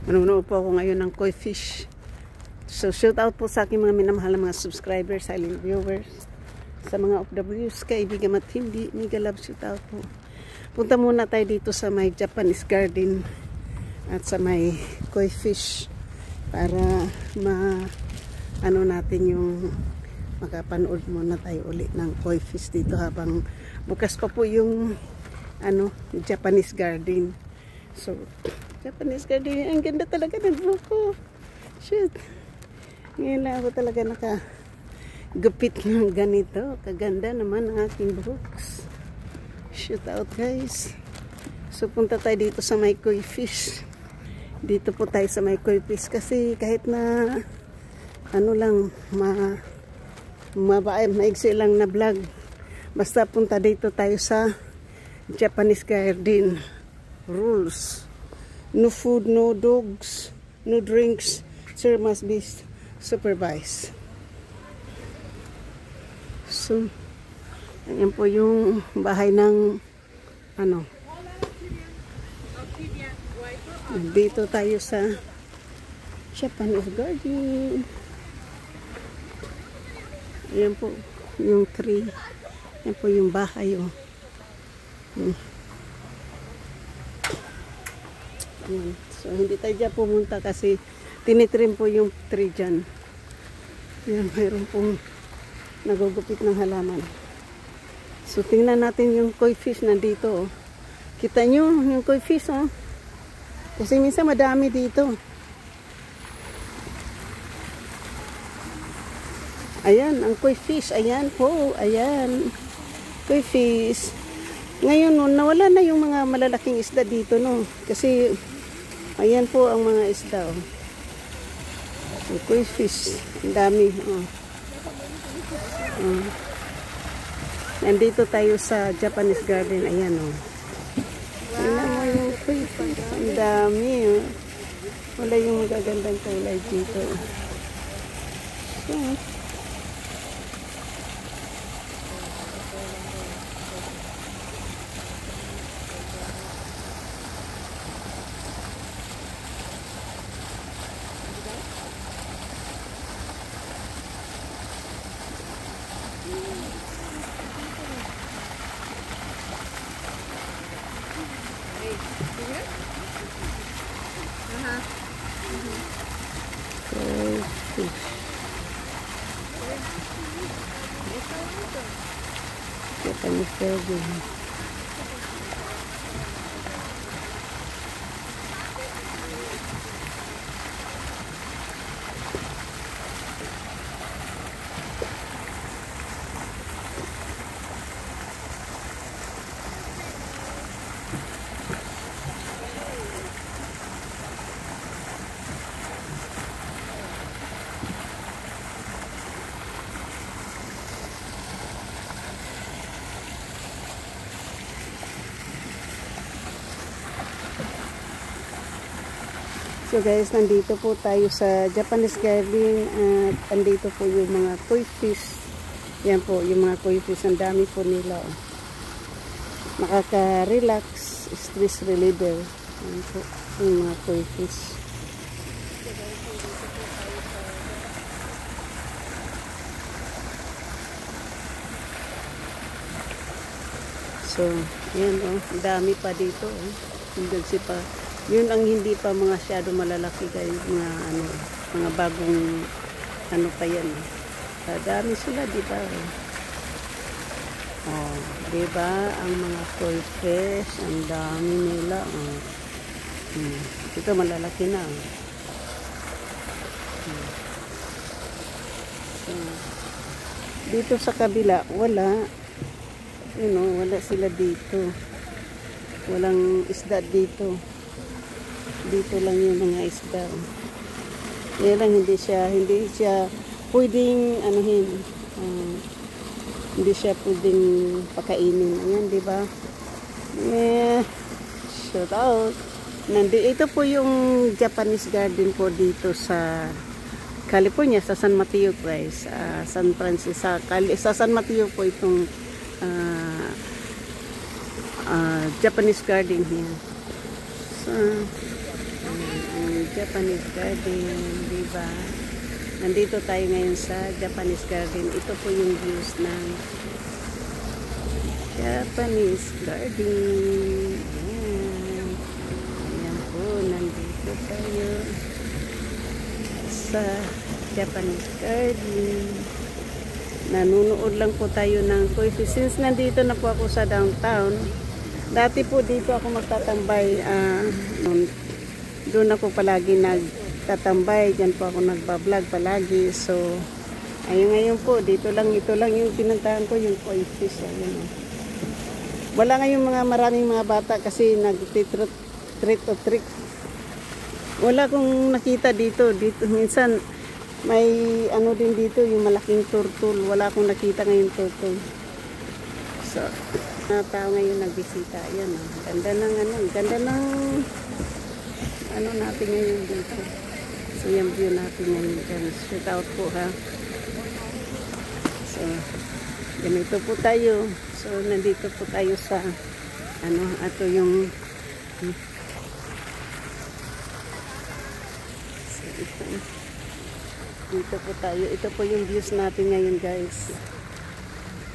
Manunood po ako ngayon ng koi fish. So, shout out po sa aking mga minamahal na mga subscribers, silent viewers. Sa mga OFWs, kaibigan at hindi, mega love shout out po. Punta muna tayo dito sa may Japanese garden at sa may koi fish para natin yung makapanood muna tayo ulit ng koi fish dito habang bukas pa po yung Japanese garden. So, Japanese garden, ang ganda talaga ng buko. Shit. Ngayon lang ako talaga nakagupit ng ganito. Kaganda naman ang aking buhok. Shoot out guys. So punta tayo dito sa may koi fish. Dito po tayo sa may koi fish kasi kahit na maigsi lang na vlog. Basta punta dito tayo sa Japanese garden. Rules. No food, no dogs, no drinks. Sir must be supervised. So, ayan po yung bahay ng dito tayo sa Japanese garden. Ayan po yung tree. Ayan po yung bahay. Oh. Ayan. So, hindi tayo dyan pumunta kasi tinitrim po yung tree dyan. Ayan, mayroon pong nagugupit ng halaman. So, tingnan natin yung koi fish nandito. Oh. Kita nyo yung koi fish, oh. Kasi minsan madami dito. Ayan, ang koi fish. Ayan po, ayan. Koi fish. Ngayon, no, nawala na yung mga malalaking isda dito, no. Kasi, ayan po ang mga isda, oh. So, koi fish. Ang dami, oh. Nandito tayo sa Japanese garden. Ayan, oh. Tingnan mo yung koi fish. Ang dami, oh. Wala yung magagandang kulay dito. So, Japanese garden. So guys, nandito po tayo sa Japanese garden at andito po yung mga koi fish. Yan po, yung mga koi fish. Ang dami po nila. Oh. Nakaka-relax, stress reliever. Yan po, yung mga koi fish. So, yan oh, dami pa dito. Oh. Hanggang pa. Yun ang hindi pa mga masyado malalaki guys, mga bagong pa yan. Dami sila, di ba? Oh, di ba? Ang mga koi fish, ang dami nila. Oh. Ito malalaki na. So, dito sa kabila, wala. Wala sila dito. Walang isda dito. Dito lang yung mga isda. Kaya lang hindi siya pwedeng hindi siya pwedeng pakainin. Ayan, di ba? Shout out. Ito po yung Japanese garden po dito sa California, sa San Mateo guys. San Francisco. Sa San Mateo po itong Japanese garden here. So, Japanese garden, diba? Nandito tayo ngayon sa Japanese garden. Ito po yung views ng Japanese garden. Ayan. Ayan po, nandito tayo sa Japanese garden. Nanunood lang po tayo ng coffee. Since nandito na po ako sa downtown, dati po dito ako magtatambay. Doon ako palagi nagtatambay. Diyan po ako nagbablog palagi. So, ayun ngayon po, ito lang yung pinuntahan ko, yung koi fish. Ayun. Wala ngayong maraming mga bata kasi nag-trick or trick. Wala akong nakita dito. Minsan, may ano din dito, yung malaking turtle. Wala akong nakita ngayon turtle. So, mga tao ngayon nagbisita. Ayan, ganda ng ano natin ngayon dito. So, yung view natin ngayon dyan. Shoot out po ha. So, ganito po tayo. So, nandito po tayo sa ano, ato yung so, dito po tayo. Ito po yung views natin ngayon, guys.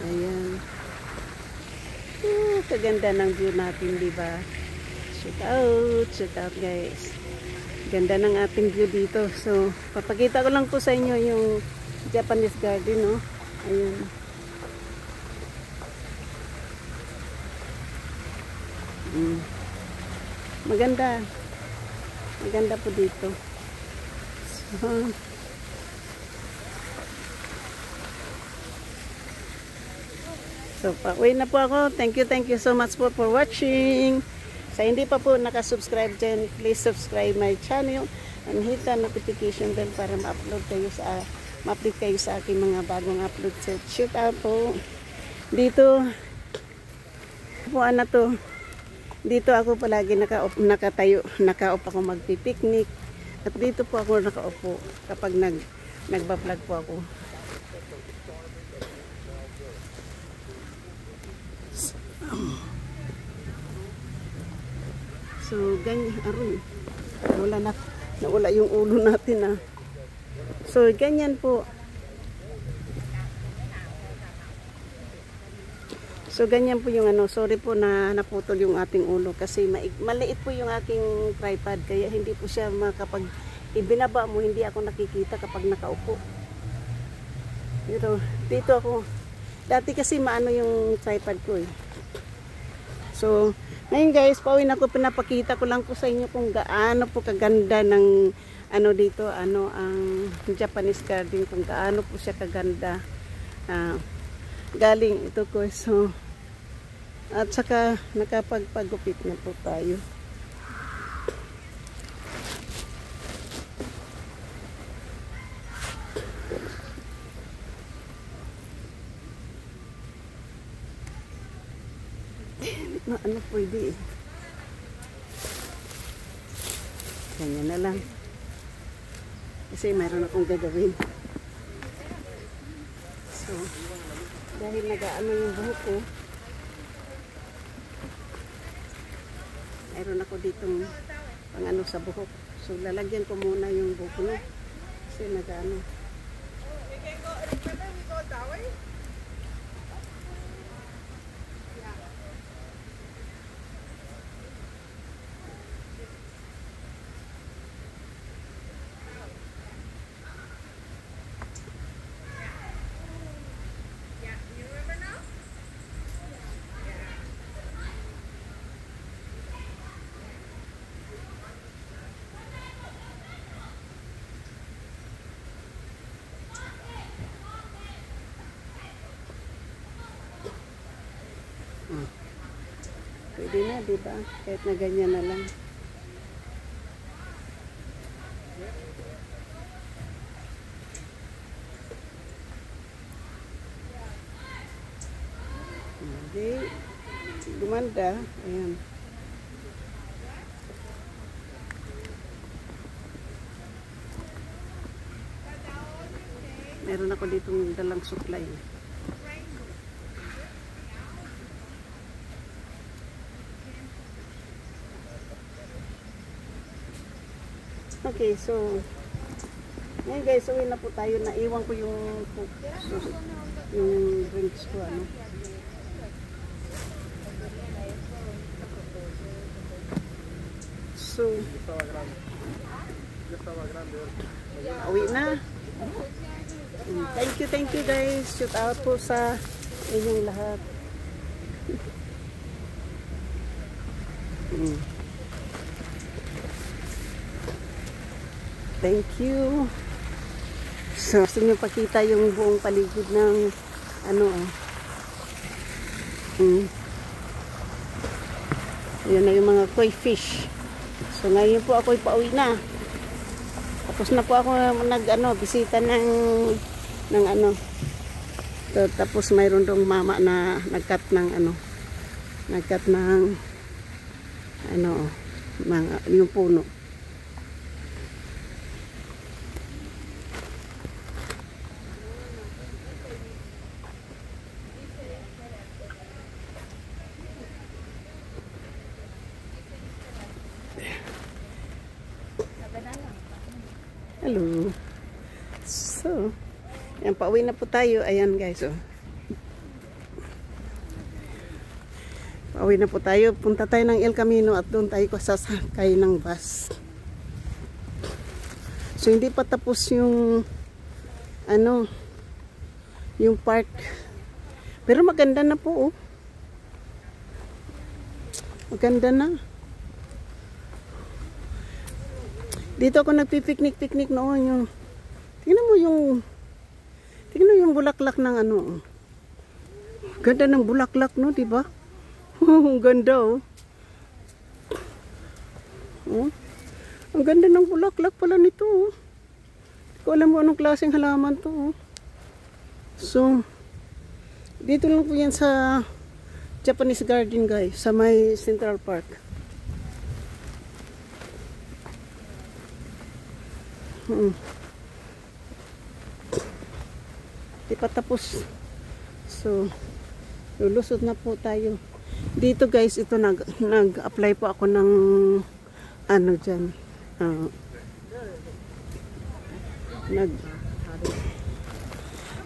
Ayan. Kaganda ng view natin, diba? Shoot out, guys. Ganda ng ating view dito. So, papakita ko lang po sa inyo yung Japanese garden, no? Ayan. Maganda. Maganda po dito. So, pauwi na po ako. Thank you so much po for watching. Sa hindi pa po nakasubscribe dyan, please subscribe my channel and hit the notification bell para ma-upload kayo ma-update kayo sa aking mga bagong upload. So, shoot out po. Dito dito ako palagi nakaup ako magpipiknik. At dito po ako nakaupo kapag nagba-vlog po ako. So, ganyan, aroy. Nawala yung ulo natin, So, ganyan po. So, ganyan po yung ano. Sorry po na naputol yung ating ulo kasi maliit po yung aking tripod. Kaya hindi po siya kapag ibinaba mo, hindi ako nakikita kapag nakaupo. Pero, dito ako. Dati kasi maano yung tripod ko eh. So, ngayon guys, pauwi na ko, pinapakita ko lang po sa inyo kung gaano po kaganda ng ano dito, ang Japanese garden, kung gaano po siya kaganda. Galing ito ko. So, at saka nakapagpagupit na po tayo. Ano pwede eh. Ganyan na lang. Kasi mayroon akong gagawin. So, dahil nag-aano yung buhok ko, mayroon ako ditong pang-ano sa buhok. So, lalagyan ko muna yung buhok ko. Kasi nag-aano. Pwede na, diba? Kahit na ganyan na lang. Okay. Gumanda. Ayan. Meron ako ditong dalang supply. Okay, so ngayon guys, uwi na po tayo. Naiwan ko yung drinks ko, ano. So, uwi na. Thank you guys. Shout out po sa inyong lahat. Thank you. So, gusto nyo pakita yung buong paligid ng ano. Ayan na yung mga koi fish. So, ngayon po ako'y pauwi na. Tapos na po ako bisita ng ano. So, tapos mayroon dong mama na nagkat ng mga yung puno. Hello. So, yan, pauwi na po tayo. Ayan guys, oh. Pauwi na po tayo. Punta tayo ng El Camino at doon tayo sasakay ng bus. So, hindi pa tapos yung yung park. Pero maganda na po, oh. Maganda na. Dito ako nagpipiknik noon yung tingnan mo yung bulaklak ng ano. Ganda ng bulaklak, no, di ba? Ang ganda, oh. Oh. Ang ganda ng bulaklak pala nito, oh. Hindi ko alam mo anong klaseng halaman to, oh. So, dito lang po yan sa Japanese Garden, guys, sa may Central Park. Di pa tapos. So, lulusot na po tayo. Dito guys, ito nag-apply po ako ng ano dyan.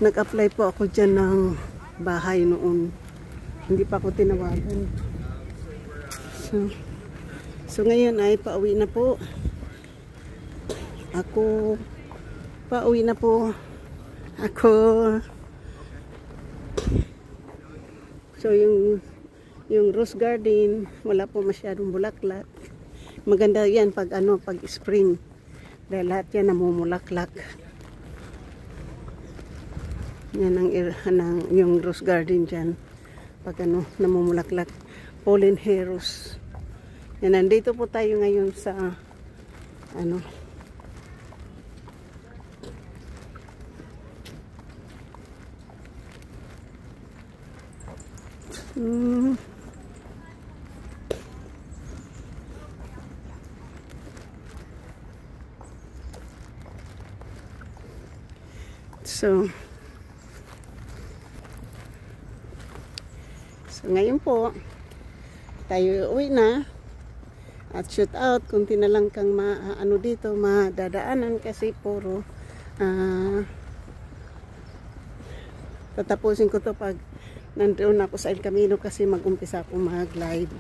Nag-apply po ako dyan ng bahay noon. Hindi pa ako tinawagan. So ngayon ay pauwi na po. Pauwi na po ako. So yung rose garden, wala po masyadong bulaklak. Maganda yan pag spring. Dahil lahat yan namumulaklak. Yan yung rose garden dyan. Pag namumulaklak. Pollen heros. Yan, nandito po tayo ngayon sa So ngayon po tayo uwi na at shoot out, kunti na lang kang dito madadaanan kasi puro tatapusin ko to pag nandoon ako sa El Camino kasi mag-umpisa ako mag-live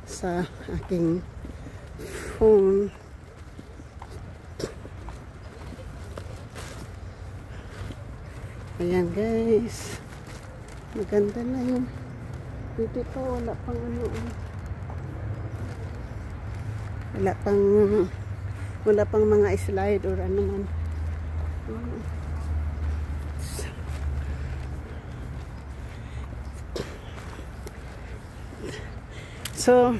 sa aking phone. Ayan guys, maganda na yun. Dito pa wala pang mga slide or ano man. So,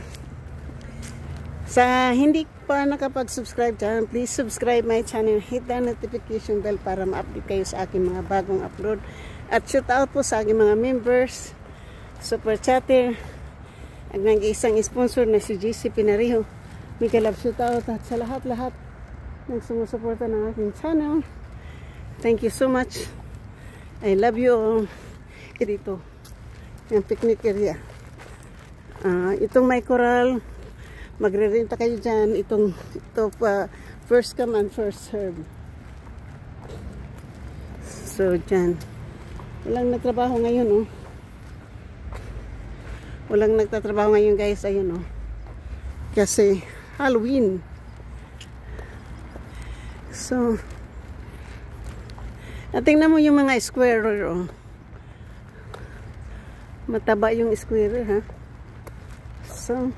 sa hindi pa nakapag-subscribe dyan, please subscribe my channel, hit the notification bell para ma-update kayo sa aking mga bagong upload. At shout out po sa aking mga members, super chatter, at nag-iisang sponsor na si JC Pinariho. Mega love shout out at sa lahat-lahat ng sumusuporta ng aking channel. Thank you so much. I love you all. Ito, yung picnic area. Itong may coral, Magre-renta kayo dyan. Ito first come and first serve. So, dyan. Walang nagtrabaho ngayon, oh. Walang nagtatrabaho ngayon, guys. Ayun, oh. Kasi, Halloween. So, tingnan mo yung mga squarer, oh. Mataba yung squarer, ha. So,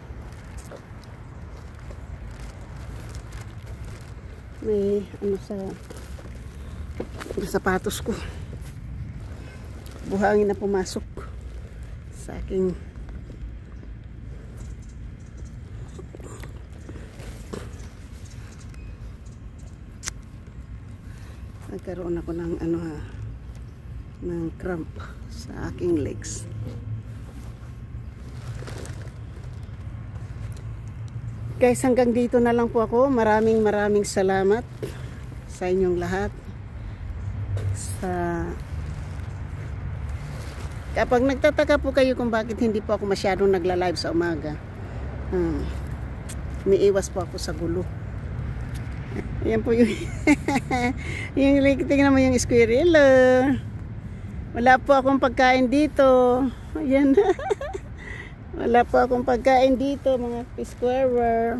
may ano sa sapatos ko. Buhangin na pumasok sa aking nagkaroon ako ng ano ha, ng cramp sa aking legs. Guys, hanggang dito na lang po ako. Maraming salamat sa inyong lahat. Kapag nagtataka po kayo kung bakit hindi po ako masyadong nagla-live sa umaga, umiiwas po ako sa gulo. Ayan po yung tingnan mo yung squirrel. Wala po akong pagkain dito. Ayan. Wala po akong pagkain dito, mga squirrel.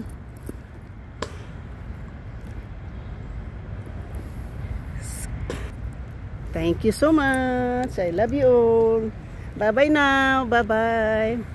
Thank you so much. I love you all. Bye-bye now. Bye-bye.